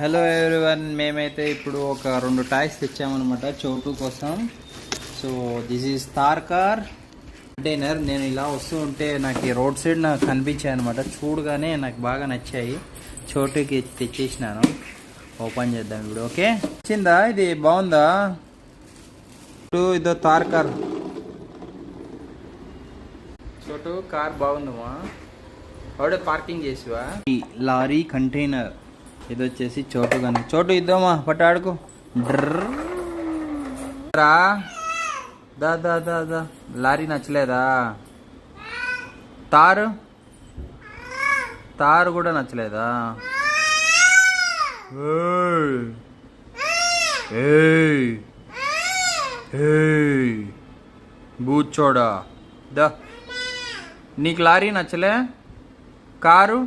Hello everyone, మేమైతే ఇప్పుడు ఒక 2 టాయ్స్ తెచ్చామన్నమాట చోటు కోసం. So this is Thar car container. నేను ఇలా వస్తూ ఉంటే నాకు ఈ రోడ్ సైడ్ నాకు కనిపించాయి అనమాట. చూడగానే నాకు బాగా నచ్చాయి. చోటుకి తెచ్చేసినాను. ఓపెన్ చేద్దాం ఇప్పుడు. ఓకే, వచ్చిందా? ఇది బాగుందా? ఇదో థార్ కార్. చోటు కార్ బాగుందమ్మా. ఆవిడే పార్కింగ్ చేసివా? ఈ లారీ కంటైనర్ ఇది వచ్చేసి చోటు. కానీ చోటు ఇద్దామా, పట్టాడుకో. రా దా దా దా దా. లారీ నచ్చలేదా? తారు కూడా నచ్చలేదా? బూచోడా దా. నీకు లారీ నచ్చలే? కారు